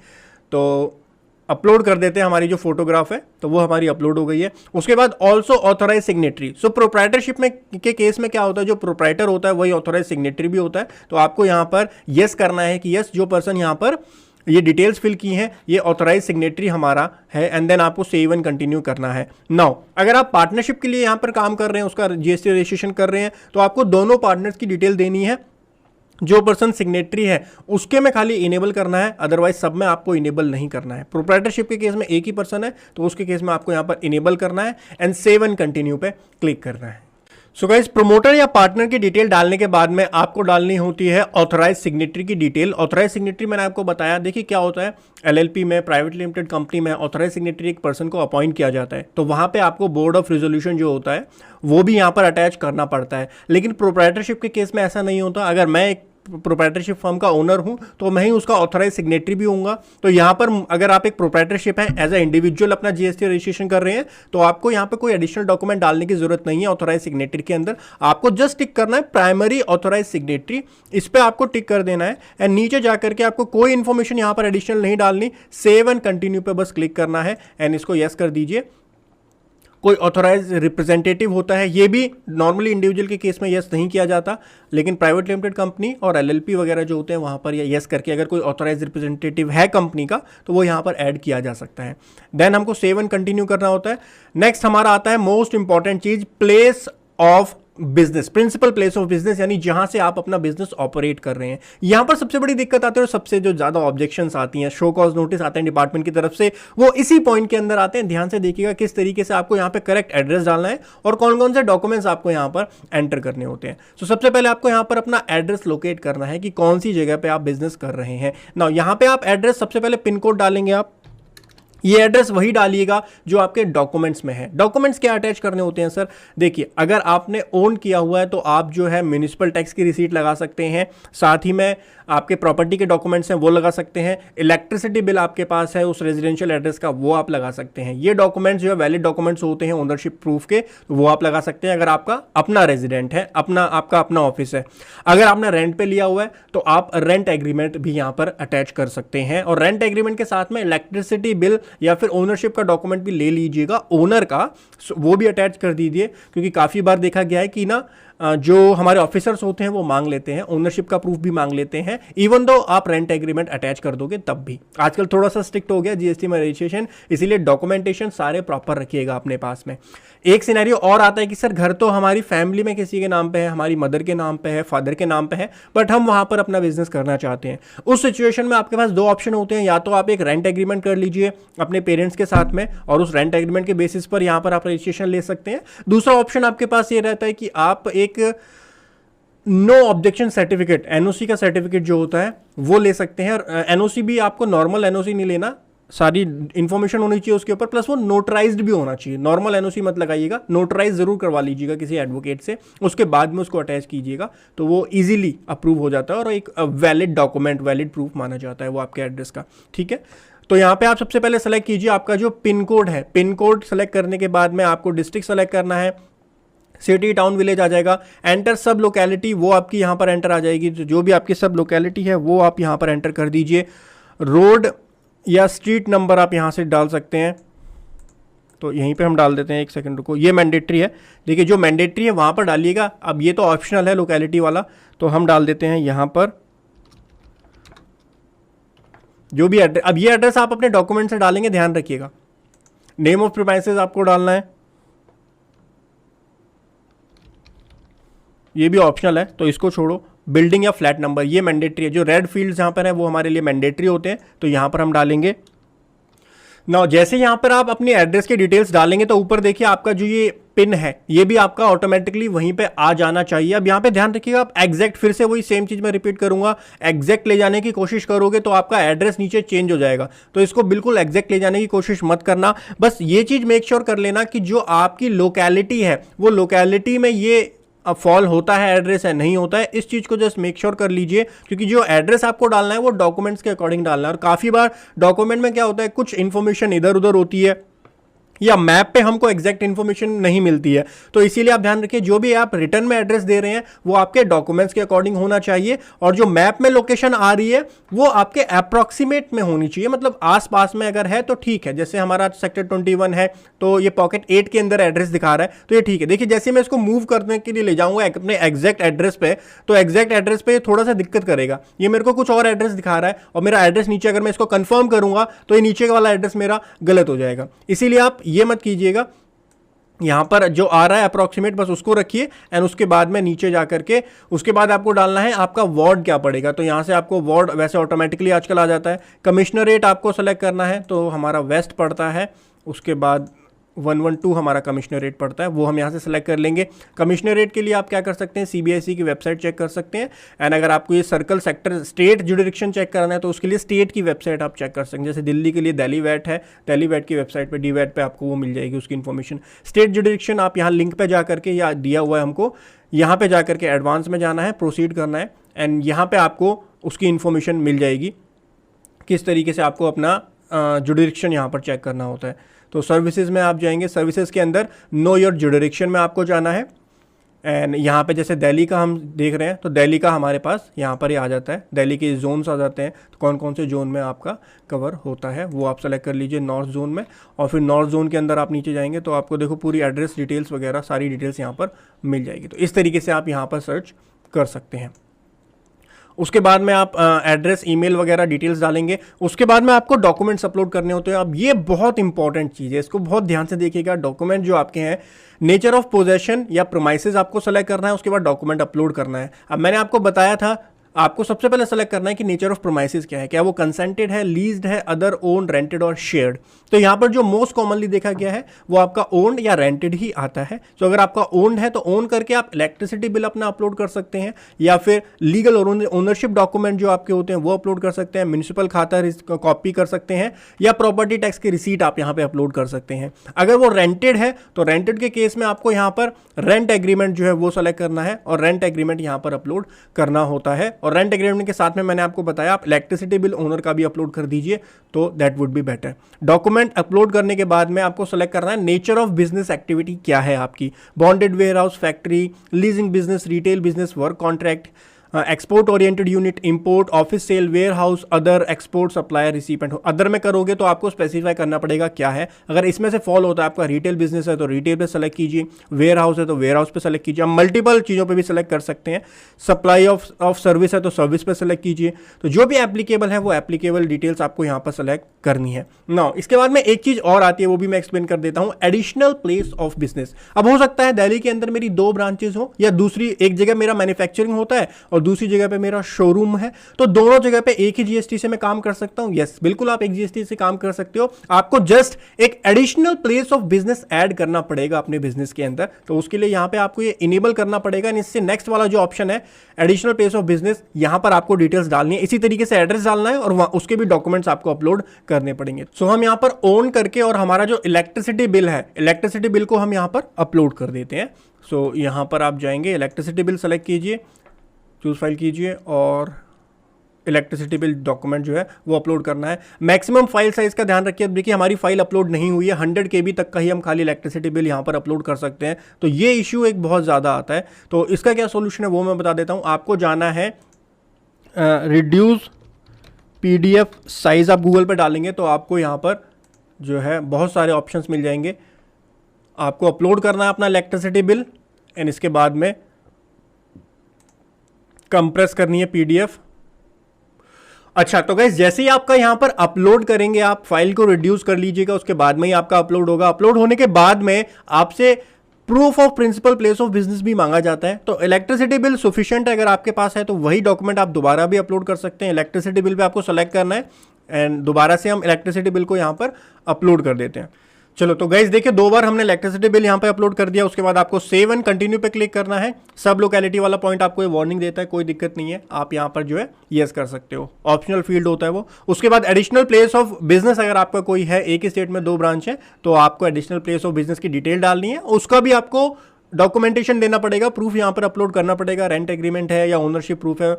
तो अपलोड कर देते हैं। हमारी जो फोटोग्राफ है तो वो हमारी अपलोड हो गई है। उसके बाद ऑल्सो ऑथोराइज सिग्नेटरी। प्रोप्राइटरशिप में के केस में क्या होता है, जो प्रोप्राइटर होता है वही ऑथोराइज सिग्नेटरी भी होता है। तो आपको यहाँ पर यस करना है कि यस, जो पर्सन यहाँ पर ये डिटेल्स फिल की हैं ये ऑथोराइज सिग्नेटरी हमारा है, एंड देन आपको सेव एंड कंटिन्यू करना है। नाउ अगर आप पार्टनरशिप के लिए यहाँ पर काम कर रहे हैं, उसका जीएसटी रजिस्ट्रेशन कर रहे हैं, तो आपको दोनों पार्टनर्स की डिटेल देनी है। जो पर्सन सिग्नेटरी है उसके में खाली इनेबल करना है, अदरवाइज सब में आपको इनेबल नहीं करना है। प्रोप्राइटरशिप के केस में एक ही पर्सन है तो उसके केस में आपको यहाँ पर इनेबल करना है एंड सेव एंड कंटिन्यू पे क्लिक करना है। सो गाइस प्रमोटर या पार्टनर की डिटेल डालने के बाद में आपको डालनी होती है ऑथराइज सिग्नेटरी की डिटेल। ऑथराइज सिग्नेटरी मैंने आपको बताया, देखिए क्या होता है, एलएलपी में, प्राइवेट लिमिटेड कंपनी में ऑथराइज सिग्नेटरी एक पर्सन को अपॉइंट किया जाता है, तो वहाँ पे आपको बोर्ड ऑफ रेजोल्यूशन जो होता है वो भी यहाँ पर अटैच करना पड़ता है। लेकिन प्रोप्राइटरशिप के केस में ऐसा नहीं होता। अगर मैं एक प्रोप्राइटरशिप फर्म का ओनर हूं तो मैं ही उसका ऑथराइज सिग्नेटरी भी होऊंगा। तो यहाँ पर अगर आप एक प्रोप्राइटरशिप है, एज ए इंडिविजुअल अपना जीएसटी रजिस्ट्रेशन कर रहे हैं, तो आपको यहाँ पे कोई एडिशनल डॉक्यूमेंट डालने की जरूरत नहीं है। ऑथराइज सिग्नेटरी के अंदर आपको जस्ट टिक करना है प्राइमरी ऑथराइज सिग्नेटरी, इस पर आपको टिक कर देना है एंड नीचे जाकर के आपको कोई इन्फॉर्मेशन यहाँ पर एडिशनल नहीं डालनी, सेव एंड कंटिन्यू पे बस क्लिक करना है एंड इसको यस कर दीजिए। कोई ऑथराइज रिप्रेजेंटेटिव होता है, ये भी नॉर्मली इंडिविजुअल के केस में यस नहीं किया जाता, लेकिन प्राइवेट लिमिटेड कंपनी और एलएलपी वगैरह जो होते हैं वहाँ पर यस करके अगर कोई ऑथराइज रिप्रेजेंटेटिव है कंपनी का तो वो यहाँ पर ऐड किया जा सकता है। देन हमको सेव एंड कंटिन्यू करना होता है। नेक्स्ट हमारा आता है मोस्ट इंपॉर्टेंट चीज, place of business, principal place of business, यानी जहां से आप अपना बिजनेस ऑपरेट कर रहे हैं। यहां पर सबसे बड़ी दिक्कत आती है और सबसे जो ज्यादा ऑब्जेक्शंस आती हैं, शो कॉज नोटिस आते हैं डिपार्टमेंट की तरफ से, वो इसी पॉइंट के अंदर आते हैं। ध्यान से देखिएगा किस तरीके से आपको यहां पे करेक्ट एड्रेस डालना है और कौन कौन से डॉक्यूमेंट्स आपको यहां पर एंटर करने होते हैं। तो सबसे पहले आपको यहां पर अपना एड्रेस लोकेट करना है कि कौन सी जगह पे आप बिजनेस कर रहे हैं। ना यहां पे आप एड्रेस, सबसे पहले पिन कोड डालेंगे आप। ये एड्रेस वही डालिएगा जो आपके डॉक्यूमेंट्स में है। डॉक्यूमेंट्स क्या अटैच करने होते हैं सर? देखिए, अगर आपने ओन किया हुआ है तो आप जो है म्युनिसिपल टैक्स की रिसीट लगा सकते हैं, साथ ही में आपके प्रॉपर्टी के डॉक्यूमेंट्स हैं वो लगा सकते हैं, इलेक्ट्रिसिटी बिल आपके पास है उस रेजिडेंशियल एड्रेस का वो आप लगा सकते हैं। ये डॉक्यूमेंट्स जो है वैलिड डॉक्यूमेंट्स होते हैं ओनरशिप प्रूफ के, वो आप लगा सकते हैं अगर आपका अपना रेजिडेंट है, आपका अपना ऑफिस है। अगर आपने रेंट पे लिया हुआ है तो आप रेंट एग्रीमेंट भी यहाँ पर अटैच कर सकते हैं, और रेंट एग्रीमेंट के साथ में इलेक्ट्रिसिटी बिल या फिर ओनरशिप का डॉक्यूमेंट भी ले लीजिएगा ओनर का, वो भी अटैच कर दीजिए। क्योंकि काफ़ी बार देखा गया है कि ना जो हमारे ऑफिसर्स होते हैं वो मांग लेते हैं, ओनरशिप का प्रूफ भी मांग लेते हैं, इवन दो आप रेंट एग्रीमेंट अटैच कर दोगे तब भी। आजकल थोड़ा सा स्ट्रिक्ट हो गया जीएसटी में रजिस्ट्रेशन, इसीलिए डॉक्यूमेंटेशन सारे प्रॉपर रखिएगा अपने पास में। एक सिनेरियो और आता है कि सर घर तो हमारी फैमिली में किसी के नाम पे है, हमारी मदर के नाम पे है, फादर के नाम पे है, बट हम वहां पर अपना बिजनेस करना चाहते हैं। उस सिचुएशन में आपके पास दो ऑप्शन होते हैं, या तो आप एक रेंट एग्रीमेंट कर लीजिए अपने पेरेंट्स के साथ में और उस रेंट एग्रीमेंट के बेसिस पर यहां पर आप रजिस्ट्रेशन ले सकते हैं। दूसरा ऑप्शन आपके पास ये रहता है कि आप एक नो ऑब्जेक्शन सर्टिफिकेट, एनओसी का सर्टिफिकेट जो होता है वो ले सकते हैं। और एनओसी भी आपको नॉर्मल एनओसी नहीं लेना, सारी इंफॉर्मेशन होनी चाहिए उसके ऊपर, प्लस वो नोटराइज्ड भी होना चाहिए। नॉर्मल एनओसी मत लगाइएगा, नोटराइज जरूर करवा लीजिएगा किसी एडवोकेट से, उसके बाद में उसको अटैच कीजिएगा तो वो इजीली अप्रूव हो जाता है और एक वैलिड डॉक्यूमेंट, वैलिड प्रूफ माना जाता है वो आपके एड्रेस का। ठीक है, तो यहाँ पे आप सबसे पहले सेलेक्ट कीजिए आपका जो पिन कोड है। पिन कोड सेलेक्ट करने के बाद में आपको डिस्ट्रिक्ट सेलेक्ट करना है, सिटी, टाउन, विलेज आ जाएगा। एंटर सब लोकेलिटी, वो आपकी यहाँ पर एंटर आ जाएगी। जो भी आपकी सब लोकेलिटी है वो आप यहाँ पर एंटर कर दीजिए। रोड या स्ट्रीट नंबर आप यहाँ से डाल सकते हैं, तो यहीं पे हम डाल देते हैं। एक सेकंड रुको, ये मैंडेटरी है। देखिए जो मैंडेटरी है वहाँ पर डालिएगा, अब ये तो ऑप्शनल है लोकेलिटी वाला, तो हम डाल देते हैं यहाँ पर जो भी एड्रेस। अब ये एड्रेस आप अपने डॉक्यूमेंट से डालेंगे, ध्यान रखिएगा। नेम ऑफ प्रीमाइसेस आपको डालना है, ये भी ऑप्शनल है तो इसको छोड़ो। बिल्डिंग या फ्लैट नंबर ये मैंडेटरी है, जो रेड फील्ड्स यहाँ पर है वो हमारे लिए मैंडेटरी होते हैं, तो यहाँ पर हम डालेंगे। ना जैसे यहाँ पर आप अपनी एड्रेस के डिटेल्स डालेंगे तो ऊपर देखिए आपका जो ये पिन है ये भी आपका ऑटोमेटिकली वहीं पे आ जाना चाहिए। अब यहाँ पे ध्यान रखिएगा, आप एग्जैक्ट, फिर से वही सेम चीज मैं रिपीट करूंगा, एग्जैक्ट ले जाने की कोशिश करोगे तो आपका एड्रेस नीचे चेंज हो जाएगा, तो इसको बिल्कुल एग्जैक्ट ले जाने की कोशिश मत करना। बस ये चीज मेक श्योर कर लेना कि जो आपकी लोकेलिटी है वो लोकेलिटी में ये फॉल होता है एड्रेस है, नहीं होता है, इस चीज को जस्ट मेक श्योर कर लीजिए। क्योंकि जो एड्रेस आपको डालना है वो डॉक्यूमेंट्स के अकॉर्डिंग डालना है, और काफी बार डॉक्यूमेंट में क्या होता है कुछ इंफॉर्मेशन इधर उधर होती है या मैप पे हमको एग्जैक्ट इन्फॉर्मेशन नहीं मिलती है, तो इसीलिए आप ध्यान रखिए जो भी आप रिटर्न में एड्रेस दे रहे हैं वो आपके डॉक्यूमेंट्स के अकॉर्डिंग होना चाहिए, और जो मैप में लोकेशन आ रही है वो आपके अप्रॉक्सीमेट में होनी चाहिए, मतलब आसपास में अगर है तो ठीक है। जैसे हमारा सेक्टर 21 है तो ये पॉकेट 8 के अंदर एड्रेस दिखा रहा है तो ये ठीक है। देखिए जैसे मैं इसको मूव करने के लिए ले जाऊंगा अपने एग्जैक्ट एड्रेस पे, तो एग्जैक्ट एड्रेस पे थोड़ा सा दिक्कत करेगा, ये मेरे को कुछ और एड्रेस दिखा रहा है और मेरा एड्रेस नीचे अगर मैं इसको कंफर्म करूंगा तो ये नीचे वाला एड्रेस मेरा गलत हो जाएगा। इसीलिए आप ये मत कीजिएगा, यहां पर जो आ रहा है अप्रॉक्सीमेट बस उसको रखिए, एंड उसके बाद में नीचे जाकर के उसके बाद आपको डालना है आपका वार्ड क्या पड़ेगा, तो यहां से आपको वार्ड वैसे ऑटोमेटिकली आजकल आ जाता है। कमिश्नरेट आपको सेलेक्ट करना है, तो हमारा वेस्ट पड़ता है, उसके बाद 112 हमारा कमिश्नरेट पड़ता है, वो हम यहाँ से सेलेक्ट कर लेंगे। कमिश्नरेट के लिए आप क्या कर सकते हैं, सीबीएसई की वेबसाइट चेक कर सकते हैं, एंड अगर आपको ये circle sector state jurisdiction check करना है तो उसके लिए स्टेट की वेबसाइट आप चेक कर सकते हैं। जैसे दिल्ली के लिए दिल्ली वैट है, दिल्ली वैट की वेबसाइट पे DVAT पे आपको वो मिल जाएगी उसकी इन्फॉर्मेशन। स्टेट जुडिक्शन आप यहाँ लिंक पे जा करके, या दिया हुआ है हमको, यहाँ पे जा करके एडवांस में जाना है, प्रोसीड करना है, एंड यहाँ पे आपको उसकी इन्फॉर्मेशन मिल जाएगी किस तरीके से आपको अपना जुडिक्शन यहाँ पर चेक करना होता है। तो सर्विसेज में आप जाएंगे, सर्विसेज के अंदर नो योर जुडिक्शन में आपको जाना है, एंड यहाँ पे जैसे दिल्ली का हम देख रहे हैं तो दिल्ली का हमारे पास यहाँ पर ही आ जाता है, दिल्ली के जोन्स आ जाते हैं, तो कौन कौन से जोन में आपका कवर होता है वो आप सेलेक्ट कर लीजिए नॉर्थ जोन में, और फिर नॉर्थ जोन के अंदर आप नीचे जाएंगे तो आपको देखो पूरी एड्रेस डिटेल्स वगैरह सारी डिटेल्स यहाँ पर मिल जाएगी। तो इस तरीके से आप यहाँ पर सर्च कर सकते हैं। उसके बाद में आप एड्रेस, ईमेल वगैरह डिटेल्स डालेंगे। उसके बाद में आपको डॉक्यूमेंट्स अपलोड करने होते हैं। अब ये बहुत इंपॉर्टेंट चीज़ है, इसको बहुत ध्यान से देखिएगा। डॉक्यूमेंट जो आपके हैं, नेचर ऑफ पोजेशन या प्रोमाइसेस आपको सेलेक्ट करना है, उसके बाद डॉक्यूमेंट अपलोड करना है। अब मैंने आपको बताया था, आपको सबसे पहले सेलेक्ट करना है कि नेचर ऑफ प्रोमाइसेस क्या है, क्या वो कंसेंटेड है, लीज्ड है, अदर ओन, रेंटेड और शेयर्ड। तो यहाँ पर जो मोस्ट कॉमनली देखा गया है वो आपका ओन्ड या रेंटेड ही आता है। तो अगर आपका ओन्ड है तो ओन करके आप इलेक्ट्रिसिटी बिल अपना अपलोड कर सकते हैं, या फिर लीगल ओनरशिप डॉक्यूमेंट जो आपके होते हैं वो अपलोड कर सकते हैं, म्यूनिसिपल खाता कॉपी कर सकते हैं, या प्रॉपर्टी टैक्स की रिसीट आप यहाँ पे अपलोड कर सकते हैं। अगर वो रेंटेड है तो रेंटेड के केस में आपको यहाँ पर रेंट एग्रीमेंट जो है वो सेलेक्ट करना है और रेंट एग्रीमेंट यहाँ पर अपलोड करना होता है। और रेंट एग्रीमेंट के साथ में मैंने आपको बताया आप इलेक्ट्रिसिटी बिल ओनर का भी अपलोड कर दीजिए, तो that would be better. Document upload करने के बाद में आपको सेलेक्ट करना है नेचर ऑफ बिजनेस एक्टिविटी क्या है आपकी, bonded warehouse, factory, leasing business, retail business, work contract, export oriented unit, import, office sale, warehouse, other, export, supplier, recipient. Other में करोगे तो आपको स्पेसिफाई करना पड़ेगा क्या है। अगर इसमें से फॉल होता है, आपका रिटेल बिजनेस है तो रिटेल पे सेलेक्ट कीजिए, वेयर हाउस है तो वेयर हाउस पे सेलेक्ट कीजिए। आप मल्टीपल चीज़ों पे भी सेलेक्ट कर सकते हैं। सप्लाई ऑफ सर्विस है तो सर्विस पे सेलेक्ट कीजिए। तो जो भी एप्लीकेबल है वो एप्लीकेबल डिटेल्स आपको यहाँ पर सेलेक्ट करनी है। नाउ इसके बाद में एक चीज़ और आती है, वो भी मैं एक्सप्लेन कर देता हूँ, एडिशनल प्लेस ऑफ बिजनेस। अब हो सकता है दिल्ली के अंदर मेरी 2 ब्रांचेस हो, या दूसरी एक जगह मेरा मैन्युफैक्चरिंग होता है और दूसरी जगह पे मेरा शोरूम है, तो दोनों जगह पे एक ही जीएसटी से मैं काम कर सकता हूं। यस, बिल्कुल आप एक जीएसटी से काम कर सकते हो। आपको जस्ट एक additional place of business add करना पड़ेगा अपने बिजनेस के अंदर। तो उसके लिए यहां पे आपको ये इनेबल करना पड़ेगा। इससे नेक्स्ट वाला जो ऑप्शन है एडिशनल प्लेस ऑफ बिजनेस, यहां पर आपको डिटेल्स डालनी है, इसी तरीके से एड्रेस डालना है और उसके भी डॉक्यूमेंट्स आपको अपलोड करने पड़ेंगे। सो हम यहां पर ओन करके और हमारा जो इलेक्ट्रिसिटी बिल है, इलेक्ट्रिसिटी बिल को हम यहां पर अपलोड कर देते हैं। सो यहां पर आप जाएंगे, इलेक्ट्रिसिटी बिल सेलेक्ट कीजिए, चूज फाइल कीजिए और इलेक्ट्रिसिटी बिल डॉक्यूमेंट जो है वो अपलोड करना है। मैक्सिमम फाइल साइज का ध्यान रखिए। देखिए हमारी फाइल अपलोड नहीं हुई है, 100 KB तक का ही हम खाली इलेक्ट्रिसिटी बिल यहाँ पर अपलोड कर सकते हैं। तो ये इश्यू एक बहुत ज़्यादा आता है। तो इसका क्या सोल्यूशन है वो मैं बता देता हूँ। आपको जाना है रिड्यूस PDF साइज, आप गूगल पर डालेंगे तो आपको यहाँ पर जो है बहुत सारे ऑप्शंस मिल जाएंगे। आपको अपलोड करना है अपना इलेक्ट्रिसिटी बिल एंड इसके बाद में कंप्रेस करनी है PDF। अच्छा, तो गाइस जैसे ही आपका यहां पर अपलोड करेंगे, आप फाइल को रिड्यूस कर लीजिएगा, उसके बाद में ही आपका अपलोड होगा। अपलोड होने के बाद में आपसे proof of principal place of business भी मांगा जाता है। तो इलेक्ट्रिसिटी बिल सफिशिएंट है, अगर आपके पास है तो वही डॉक्यूमेंट आप दोबारा भी अपलोड कर सकते हैं। इलेक्ट्रिसिटी बिल पे आपको सेलेक्ट करना है एंड दोबारा से हम इलेक्ट्रिसिटी बिल को यहां पर अपलोड कर देते हैं। चलो तो गाइस देखिए 2 बार हमने इलेक्ट्रिसिटी बिल यहाँ पे अपलोड कर दिया। उसके बाद आपको सेव एंड कंटिन्यू पे क्लिक करना है। सब लोकेलिटी वाला पॉइंट आपको ये वार्निंग देता है, कोई दिक्कत नहीं है, आप यहाँ पर जो है यस कर सकते हो, ऑप्शनल फील्ड होता है वो। उसके बाद एडिशनल प्लेस ऑफ बिजनेस, अगर आपका कोई है, एक ही स्टेट में 2 ब्रांच है, तो आपको एडिशनल प्लेस ऑफ बिजनेस की डिटेल डालनी है, उसका भी आपको डॉक्यूमेंटेशन देना पड़ेगा, प्रूफ यहाँ पर अपलोड करना पड़ेगा। रेंट एग्रीमेंट है या ओनरशिप प्रूफ है,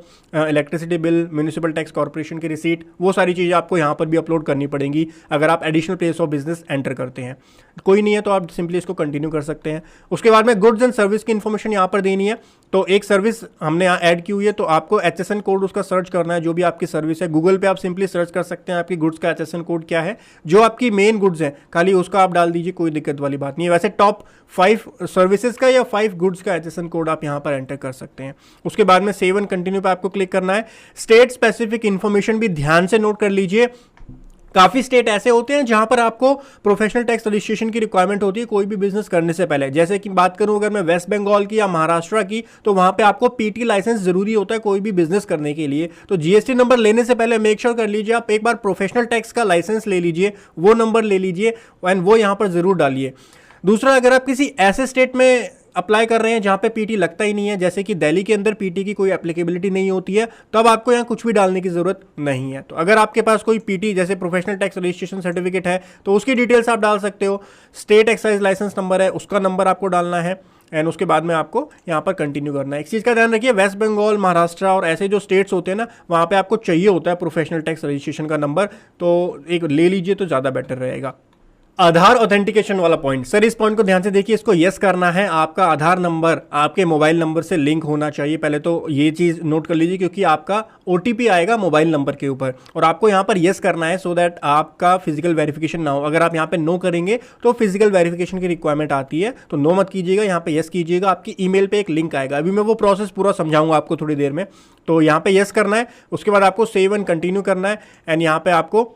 electricity bill, municipal tax corporation की रिसीट, वो सारी चीज़ें आपको यहाँ पर भी अपलोड करनी पड़ेंगी अगर आप additional place of business enter करते हैं। कोई नहीं है तो आप सिंपली इसको कंटिन्यू कर सकते हैं। उसके बाद में गुड्स एंड सर्विस की इन्फॉर्मेशन यहाँ पर देनी है। तो एक सर्विस हमने यहाँ ऐड की हुई है, तो आपको HSN कोड उसका सर्च करना है। जो भी आपकी सर्विस है, गूगल पे आप सिंपली सर्च कर सकते हैं आपकी गुड्स का HSN कोड क्या है। जो आपकी मेन गुड्स है खाली उसका आप डाल दीजिए, कोई दिक्कत वाली बात नहीं है। वैसे टॉप 5 सर्विसेज का या 5 गुड्स का HSN कोड आप यहाँ पर एंटर कर सकते हैं। उसके बाद में सेव एंड कंटिन्यू पे आपको क्लिक करना है। स्टेट स्पेसिफिक इन्फॉर्मेशन भी ध्यान से नोट कर लीजिए। काफ़ी स्टेट ऐसे होते हैं जहां पर आपको प्रोफेशनल टैक्स रजिस्ट्रेशन की रिक्वायरमेंट होती है कोई भी बिजनेस करने से पहले। जैसे कि बात करूं अगर मैं वेस्ट बंगाल की या महाराष्ट्र की, तो वहां पे आपको PT लाइसेंस जरूरी होता है कोई भी बिजनेस करने के लिए। तो GST नंबर लेने से पहले मेक श्योर कर लीजिए आप एक बार प्रोफेशनल टैक्स का लाइसेंस ले लीजिए, वो नंबर ले लीजिए एंड वो यहाँ पर जरूर डालिए। दूसरा, अगर आप किसी ऐसे स्टेट में अप्लाई कर रहे हैं जहां पे PT लगता ही नहीं है, जैसे कि दिल्ली के अंदर PT की कोई एप्लीकेबिलिटी नहीं होती है, तब आपको यहाँ कुछ भी डालने की जरूरत नहीं है। तो अगर आपके पास कोई PT जैसे प्रोफेशनल टैक्स रजिस्ट्रेशन सर्टिफिकेट है तो उसकी डिटेल्स आप डाल सकते हो। स्टेट एक्साइज लाइसेंस नंबर है, उसका नंबर आपको डालना है एंड उसके बाद में आपको यहाँ पर कंटिन्यू करना है। एक चीज़ का ध्यान रखिए, वेस्ट बंगाल, महाराष्ट्र और ऐसे जो स्टेट्स होते हैं ना, वहाँ पे आपको चाहिए होता है प्रोफेशनल टैक्स रजिस्ट्रेशन का नंबर, तो एक ले लीजिए तो ज़्यादा बेटर रहेगा। आधार ऑथेंटिकेशन वाला पॉइंट, सर इस पॉइंट को ध्यान से देखिए, इसको यस करना है। आपका आधार नंबर आपके मोबाइल नंबर से लिंक होना चाहिए, पहले तो ये चीज़ नोट कर लीजिए, क्योंकि आपका ओटीपी आएगा मोबाइल नंबर के ऊपर और आपको यहाँ पर यस करना है, सो दैट आपका फिजिकल वेरिफिकेशन ना हो। अगर आप यहाँ पे नो करेंगे तो फिजिकल वेरिफिकेशन की रिक्वायरमेंट आती है, तो नो मत कीजिएगा, यहाँ पे यस कीजिएगा। आपकी ईमेल पे एक लिंक आएगा, अभी मैं वो प्रोसेस पूरा समझाऊंगा आपको थोड़ी देर में। तो यहाँ पे यस करना है, उसके बाद आपको सेव एंड कंटिन्यू करना है एंड यहाँ पे आपको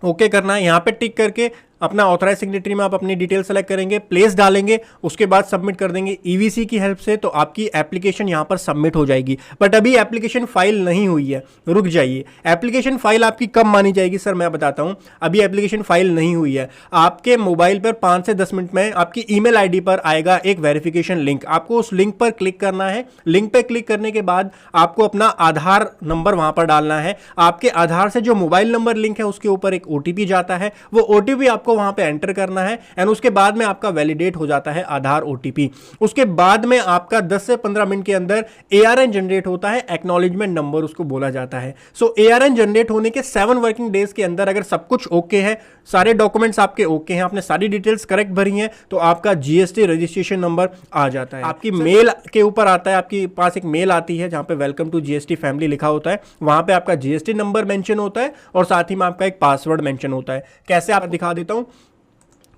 ओके करना है। यहाँ पे टिक करके अपना ऑथराइज सिग्नेटरी में आप अपनी डिटेल सेलेक्ट करेंगे, प्लेस डालेंगे, उसके बाद सबमिट कर देंगे ईवीसी की हेल्प से, तो आपकी एप्लीकेशन यहाँ पर सबमिट हो जाएगी। बट अभी एप्लीकेशन फाइल नहीं हुई है, रुक जाइए। एप्लीकेशन फाइल आपकी कब मानी जाएगी सर, मैं बताता हूँ। अभी एप्लीकेशन फाइल नहीं हुई है, आपके मोबाइल पर 5 से 10 मिनट में आपकी ईमेल आईडी पर आएगा एक वेरिफिकेशन लिंक, आपको उस लिंक पर क्लिक करना है। लिंक पर क्लिक करने के बाद आपको अपना आधार नंबर वहां पर डालना है। आपके आधार से जो मोबाइल नंबर लिंक है उसके ऊपर एक ओटीपी जाता है, वो ओटीपी आपको वहां पे एंटर करना है एंड उसके बाद में आपका वैलिडेट हो जाता है आधार ओटीपी। उसके बाद में आपका 10 से 15 मिनट के अंदर एआरएन जनरेट होता है, एक्नॉलेजमेंट नंबर उसको बोला जाता है। सो एआरएन जनरेट होने के 7 वर्किंग डेज के अंदर अगर सब कुछ ओके है, सारे डॉक्यूमेंट्स आपके ओके हैं, आपने सारी डिटेल्स करेक्ट भरी हैं, तो आपका जीएसटी रजिस्ट्रेशन नंबर आ जाता है। आपकी मेल के ऊपर आता है, आपके पास एक मेल आती है जहां पे वेलकम टू जीएसटी फैमिली लिखा होता है, वहां पे आपका जीएसटी नंबर मेंशन होता है और साथ ही में आपका एक पासवर्ड मेंशन होता है। कैसे आप दिखा देता हूं,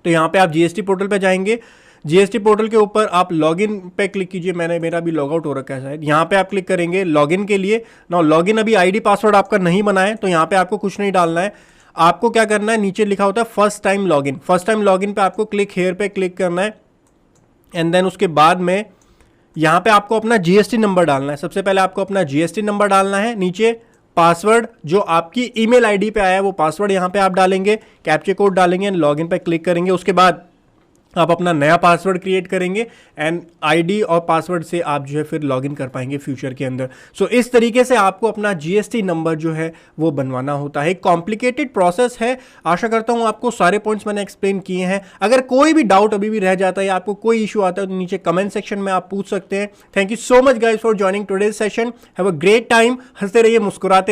तो यहाँ पे आप जीएसटी पोर्टल पे जाएंगे, जीएसटी पोर्टल के ऊपर आप लॉगिन पे क्लिक कीजिए, मेरा भी लॉग आउट हो रखा है शायद। यहाँ पे आप क्लिक करेंगे लॉगिन के लिए। ना लॉगिन अभी आईडी पासवर्ड आपका नहीं बना है, तो यहाँ पे आपको कुछ नहीं डालना है। आपको क्या करना है, नीचे लिखा होता है first time login, first time login पे आपको क्लिक हेयर पे क्लिक करना है एंड देन उसके बाद में यहाँ पे आपको अपना जीएसटी नंबर डालना है। सबसे पहले आपको अपना जीएसटी नंबर डालना है, नीचे पासवर्ड जो आपकी ईमेल आईडी पे आया है वो पासवर्ड यहाँ पे आप डालेंगे, कैप्चा कोड डालेंगे एंड लॉगिन पे क्लिक करेंगे। उसके बाद आप अपना नया पासवर्ड क्रिएट करेंगे एंड आईडी और पासवर्ड से आप जो है फिर लॉगिन कर पाएंगे फ्यूचर के अंदर। सो इस तरीके से आपको अपना जीएसटी नंबर जो है वो बनवाना होता है। कॉम्प्लिकेटेड प्रोसेस है, आशा करता हूँ आपको सारे पॉइंट्स मैंने एक्सप्लेन किए हैं। अगर कोई भी डाउट अभी भी रह जाता है या आपको कोई इशू आता है तो नीचे कमेंट सेक्शन में आप पूछ सकते हैं। Thank you so much guys for joining today's session. Have a great time, हंसते रहिए, मुस्कुराते रहिए।